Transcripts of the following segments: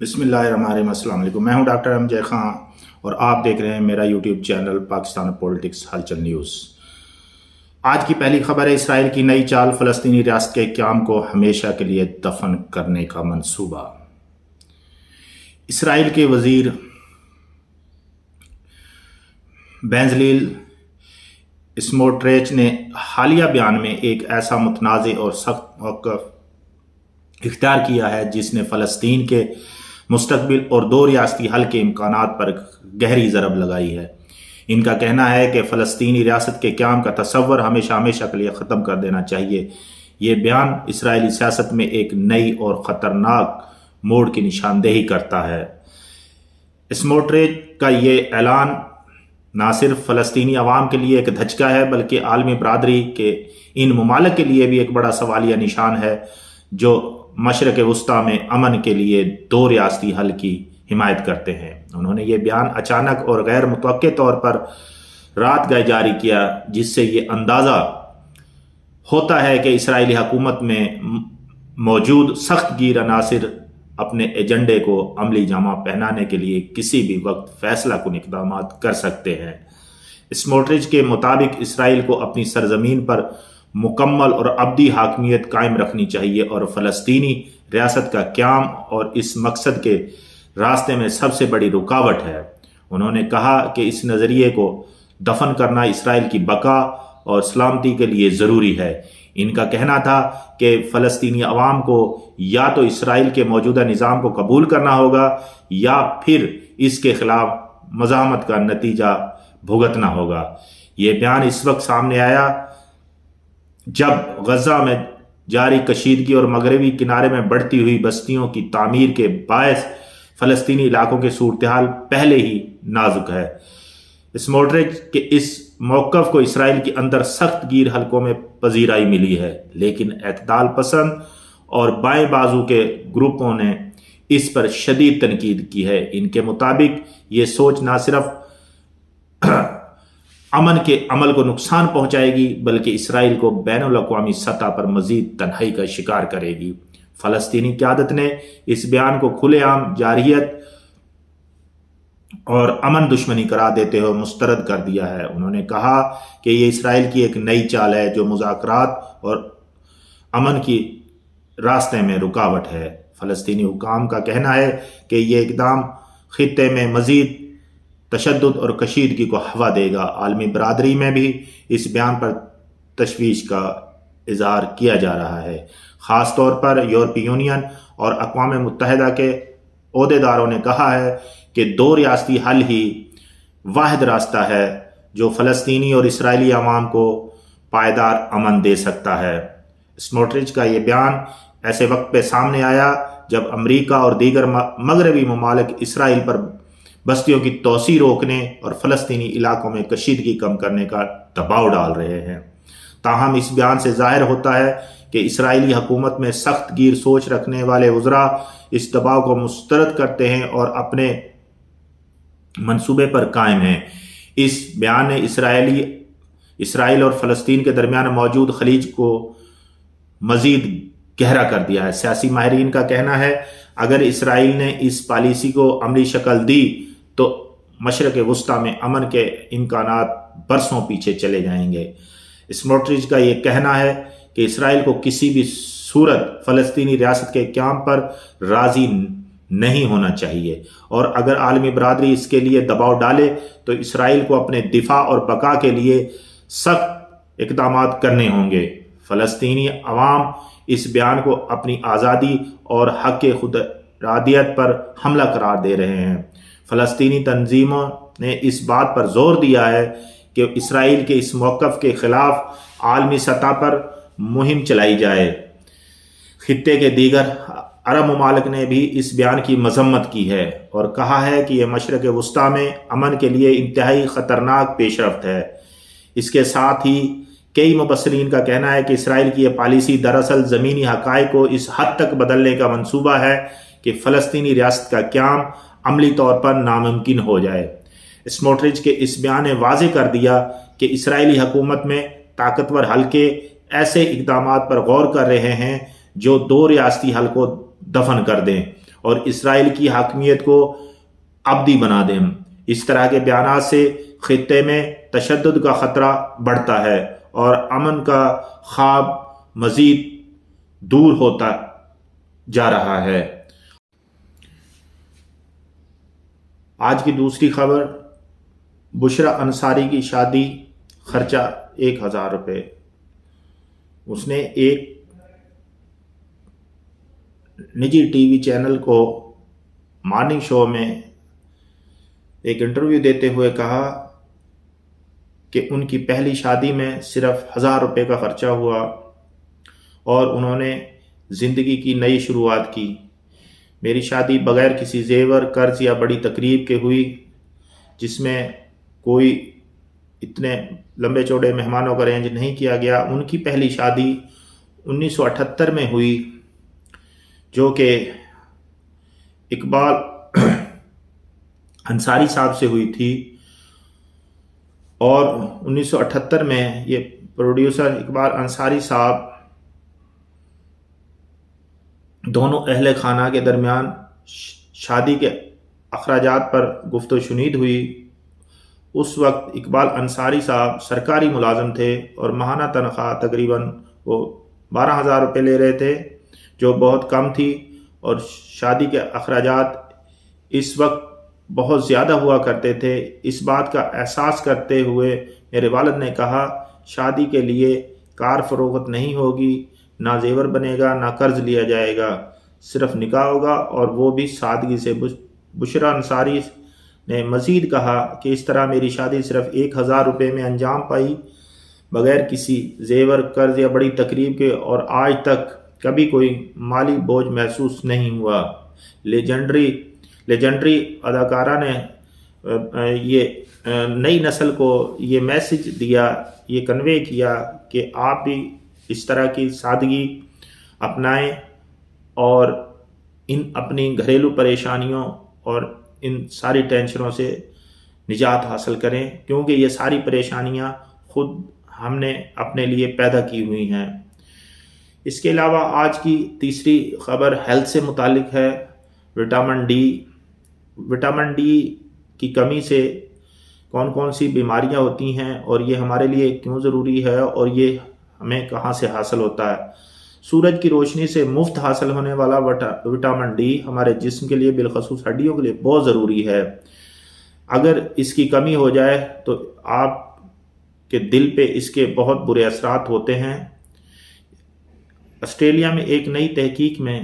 بسم اللہ الرحمن الرحیم۔ السلام علیکم، میں ہوں ڈاکٹر ایم جے خان اور آپ دیکھ رہے ہیں میرا یوٹیوب چینل پاکستان پولیٹکس ہلچل نیوز۔ آج کی پہلی خبر ہے، اسرائیل کی نئی چال، فلسطینی ریاست کے قیام کو ہمیشہ کے لیے دفن کرنے کا منصوبہ۔ اسرائیل کے وزیر بینزلیل اسموٹریچ نے حالیہ بیان میں ایک ایسا متنازع اور سخت موقف اختیار کیا ہے جس نے فلسطین کے مستقبل اور دو ریاستی حل کے امکانات پر گہری ضرب لگائی ہے۔ ان کا کہنا ہے کہ فلسطینی ریاست کے قیام کا تصور ہمیشہ کے لیے ختم کر دینا چاہیے۔ یہ بیان اسرائیلی سیاست میں ایک نئی اور خطرناک موڑ کی نشاندہی کرتا ہے۔ اسموٹریچ کا یہ اعلان نہ صرف فلسطینی عوام کے لیے ایک دھچکا ہے بلکہ عالمی برادری کے ان ممالک کے لیے بھی ایک بڑا سوالیہ نشان ہے جو مشرق وسطیٰ میں امن کے لیے دو ریاستی حل کی حمایت کرتے ہیں۔ انہوں نے یہ بیان اچانک اور غیر متوقع طور پر رات گئے جاری کیا، جس سے یہ اندازہ ہوتا ہے کہ اسرائیلی حکومت میں موجود سخت گیر عناصر اپنے ایجنڈے کو عملی جامہ پہنانے کے لیے کسی بھی وقت فیصلہ کن اقدامات کر سکتے ہیں۔ اسموٹریچ کے مطابق اسرائیل کو اپنی سرزمین پر مکمل اور ابدی حاکمیت قائم رکھنی چاہیے اور فلسطینی ریاست کا قیام اور اس مقصد کے راستے میں سب سے بڑی رکاوٹ ہے۔ انہوں نے کہا کہ اس نظریے کو دفن کرنا اسرائیل کی بقا اور سلامتی کے لیے ضروری ہے۔ ان کا کہنا تھا کہ فلسطینی عوام کو یا تو اسرائیل کے موجودہ نظام کو قبول کرنا ہوگا یا پھر اس کے خلاف مزاحمت کا نتیجہ بھگتنا ہوگا۔ یہ بیان اس وقت سامنے آیا جب غزہ میں جاری کشیدگی اور مغربی کنارے میں بڑھتی ہوئی بستیوں کی تعمیر کے باعث فلسطینی علاقوں کی صورتحال پہلے ہی نازک ہے۔ اسموٹریچ کے اس موقف کو اسرائیل کے اندر سخت گیر حلقوں میں پذیرائی ملی ہے، لیکن اعتدال پسند اور بائیں بازو کے گروپوں نے اس پر شدید تنقید کی ہے۔ ان کے مطابق یہ سوچ نہ صرف امن کے عمل کو نقصان پہنچائے گی بلکہ اسرائیل کو بین الاقوامی سطح پر مزید تنہائی کا شکار کرے گی۔ فلسطینی قیادت نے اس بیان کو کھلے عام جارحیت اور امن دشمنی قرار دیتے ہوئے مسترد کر دیا ہے۔ انہوں نے کہا کہ یہ اسرائیل کی ایک نئی چال ہے جو مذاکرات اور امن کی راستے میں رکاوٹ ہے۔ فلسطینی حکام کا کہنا ہے کہ یہ اقدام خطے میں مزید تشدد اور کشیدگی کو ہوا دے گا۔ عالمی برادری میں بھی اس بیان پر تشویش کا اظہار کیا جا رہا ہے۔ خاص طور پر یورپی یونین اور اقوام متحدہ کے عہدیداروں نے کہا ہے کہ دو ریاستی حل ہی واحد راستہ ہے جو فلسطینی اور اسرائیلی عوام کو پائیدار امن دے سکتا ہے۔ اسموٹریچ کا یہ بیان ایسے وقت پہ سامنے آیا جب امریکہ اور دیگر مغربی ممالک اسرائیل پر بستیوں کی توسیع روکنے اور فلسطینی علاقوں میں کشیدگی کم کرنے کا دباؤ ڈال رہے ہیں۔ تاہم اس بیان سے ظاہر ہوتا ہے کہ اسرائیلی حکومت میں سخت گیر سوچ رکھنے والے وزراء اس دباؤ کو مسترد کرتے ہیں اور اپنے منصوبے پر قائم ہیں۔ اس بیان نے اسرائیل اور فلسطین کے درمیان موجود خلیج کو مزید گہرا کر دیا ہے۔ سیاسی ماہرین کا کہنا ہے اگر اسرائیل نے اس پالیسی کو عملی شکل دی تو مشرق وسطیٰ میں امن کے امکانات برسوں پیچھے چلے جائیں گے۔ اسموٹریچ کا یہ کہنا ہے کہ اسرائیل کو کسی بھی صورت فلسطینی ریاست کے قیام پر راضی نہیں ہونا چاہیے اور اگر عالمی برادری اس کے لیے دباؤ ڈالے تو اسرائیل کو اپنے دفاع اور بقا کے لیے سخت اقدامات کرنے ہوں گے۔ فلسطینی عوام اس بیان کو اپنی آزادی اور حق خود ارادیت پر حملہ قرار دے رہے ہیں۔ فلسطینی تنظیموں نے اس بات پر زور دیا ہے کہ اسرائیل کے اس موقف کے خلاف عالمی سطح پر مہم چلائی جائے۔ خطے کے دیگر عرب ممالک نے بھی اس بیان کی مذمت کی ہے اور کہا ہے کہ یہ مشرق وسطیٰ میں امن کے لیے انتہائی خطرناک پیش رفت ہے۔ اس کے ساتھ ہی کئی مبصرین کا کہنا ہے کہ اسرائیل کی یہ پالیسی دراصل زمینی حقائق کو اس حد تک بدلنے کا منصوبہ ہے کہ فلسطینی ریاست کا قیام عملی طور پر ناممکن ہو جائے۔ اسموٹریچ کے اس بیان نے واضح کر دیا کہ اسرائیلی حکومت میں طاقتور حلقے ایسے اقدامات پر غور کر رہے ہیں جو دو ریاستی حل کو دفن کر دیں اور اسرائیل کی حاکمیت کو ابدی بنا دیں۔ اس طرح کے بیانات سے خطے میں تشدد کا خطرہ بڑھتا ہے اور امن کا خواب مزید دور ہوتا جا رہا ہے۔ آج کی دوسری خبر، بشرا انصاری کی شادی، خرچہ 1000 روپے۔ اس نے ایک نجی ٹی وی چینل کو مارننگ شو میں ایک انٹرویو دیتے ہوئے کہا کہ ان کی پہلی شادی میں صرف 1000 روپے کا خرچہ ہوا اور انہوں نے زندگی کی نئی شروعات کی۔ میری شادی بغیر کسی زیور، قرض یا بڑی تقریب کے ہوئی، جس میں کوئی اتنے لمبے چوڑے مہمانوں کا ارینج نہیں کیا گیا۔ ان کی پہلی شادی 1978 میں ہوئی، جو کہ اقبال انصاری صاحب سے ہوئی تھی، اور 1978 میں یہ پروڈیوسر اقبال انصاری صاحب دونوں اہل خانہ کے درمیان شادی کے اخراجات پر گفت و شنید ہوئی۔ اس وقت اقبال انصاری صاحب سرکاری ملازم تھے اور ماہانہ تنخواہ تقریباً وہ 12,000 روپے لے رہے تھے، جو بہت کم تھی، اور شادی کے اخراجات اس وقت بہت زیادہ ہوا کرتے تھے۔ اس بات کا احساس کرتے ہوئے میرے والد نے کہا، شادی کے لیے کار فروخت نہیں ہوگی، نہ زیور بنے گا، نہ قرض لیا جائے گا، صرف نکاح ہوگا، اور وہ بھی سادگی سے۔ بشرا انصاری نے مزید کہا کہ اس طرح میری شادی صرف 1000 روپے میں انجام پائی، بغیر کسی زیور، قرض یا بڑی تقریب کے، اور آج تک کبھی کوئی مالی بوجھ محسوس نہیں ہوا۔ لیجنڈری اداکارہ نے یہ نئی نسل کو یہ میسج دیا، یہ کنوے کیا کہ آپ بھی اس طرح کی سادگی اپنائیں اور ان اپنی گھریلو پریشانیوں اور ان ساری ٹینشنوں سے نجات حاصل کریں، کیونکہ یہ ساری پریشانیاں خود ہم نے اپنے لیے پیدا کی ہوئی ہیں۔ اس کے علاوہ آج کی تیسری خبر ہیلتھ سے متعلق ہے۔ وٹامن ڈی کی کمی سے کون کون سی بیماریاں ہوتی ہیں اور یہ ہمارے لیے کیوں ضروری ہے، اور یہ ہمیں کہاں سے حاصل ہوتا ہے۔ سورج کی روشنی سے مفت حاصل ہونے والا وٹامن ڈی ہمارے جسم کے لیے، بالخصوص ہڈیوں کے لیے بہت ضروری ہے۔ اگر اس کی کمی ہو جائے تو آپ کے دل پہ اس کے بہت برے اثرات ہوتے ہیں۔ آسٹریلیا میں ایک نئی تحقیق میں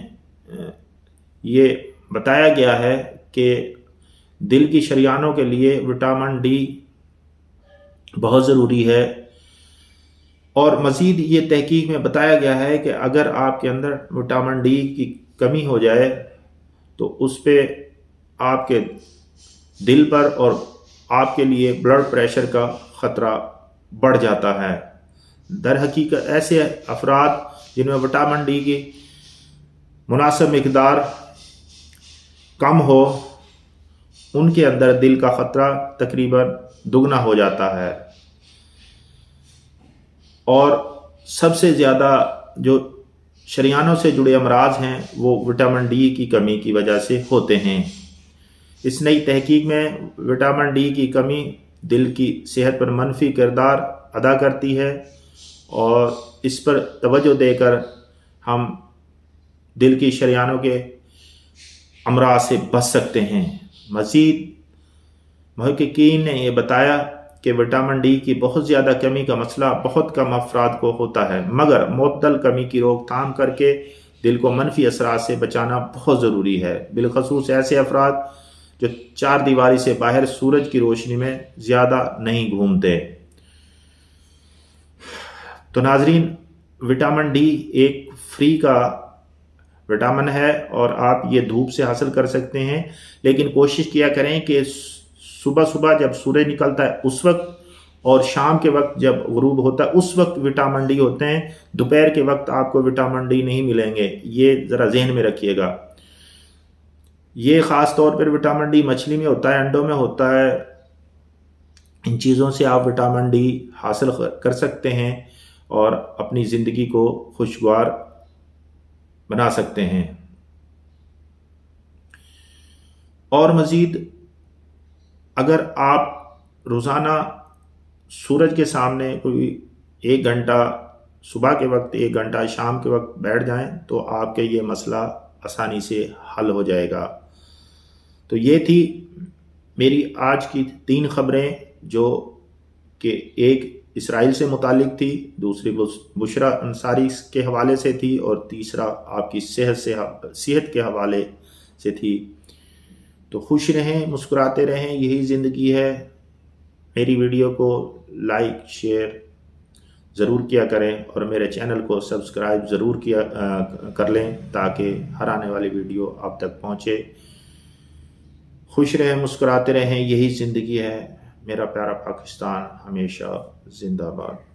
یہ بتایا گیا ہے کہ دل کی شریانوں کے لیے وٹامن ڈی بہت ضروری ہے، اور مزید یہ تحقیق میں بتایا گیا ہے کہ اگر آپ کے اندر وٹامن ڈی کی کمی ہو جائے تو اس پہ آپ کے دل پر اور آپ کے لیے بلڈ پریشر کا خطرہ بڑھ جاتا ہے۔ در حقیقت ایسے افراد جن میں وٹامن ڈی کی مناسب مقدار کم ہو، ان کے اندر دل کا خطرہ تقریباً دگنا ہو جاتا ہے، اور سب سے زیادہ جو شریانوں سے جڑے امراض ہیں وہ وٹامن ڈی کی کمی کی وجہ سے ہوتے ہیں۔ اس نئی تحقیق میں وٹامن ڈی کی کمی دل کی صحت پر منفی کردار ادا کرتی ہے، اور اس پر توجہ دے کر ہم دل کی شریانوں کے امراض سے بچ سکتے ہیں۔ مزید محققین نے یہ بتایا کہ وٹامن ڈی کی بہت زیادہ کمی کا مسئلہ بہت کم افراد کو ہوتا ہے، مگر معتدل کمی کی روک تھام کر کے دل کو منفی اثرات سے بچانا بہت ضروری ہے، بالخصوص ایسے افراد جو چار دیواری سے باہر سورج کی روشنی میں زیادہ نہیں گھومتے۔ تو ناظرین، وٹامن ڈی ایک فری کا وٹامن ہے اور آپ یہ دھوپ سے حاصل کر سکتے ہیں، لیکن کوشش کیا کریں کہ صبح جب سورج نکلتا ہے اس وقت، اور شام کے وقت جب غروب ہوتا ہے اس وقت وٹامن ڈی ہوتے ہیں۔ دوپہر کے وقت آپ کو وٹامن ڈی نہیں ملیں گے، یہ ذرا ذہن میں رکھیے گا۔ یہ خاص طور پر وٹامن ڈی مچھلی میں ہوتا ہے، انڈوں میں ہوتا ہے، ان چیزوں سے آپ وٹامن ڈی حاصل کر سکتے ہیں اور اپنی زندگی کو خوشگوار بنا سکتے ہیں۔ اور مزید اگر آپ روزانہ سورج کے سامنے کوئی 1 گھنٹہ صبح کے وقت 1 گھنٹہ شام کے وقت بیٹھ جائیں تو آپ کے یہ مسئلہ آسانی سے حل ہو جائے گا۔ تو یہ تھی میری آج کی 3 خبریں، جو کہ ایک اسرائیل سے متعلق تھی، دوسری بشرا انصاری کے حوالے سے تھی، اور تیسرا آپ کی صحت کے حوالے سے تھی۔ تو خوش رہیں، مسکراتے رہیں، یہی زندگی ہے۔ میری ویڈیو کو لائک شیئر ضرور کیا کریں، اور میرے چینل کو سبسکرائب ضرور کر لیں تاکہ ہر آنے والی ویڈیو آپ تک پہنچے۔ خوش رہیں، مسکراتے رہیں، یہی زندگی ہے۔ میرا پیارا پاکستان ہمیشہ زندہ باد۔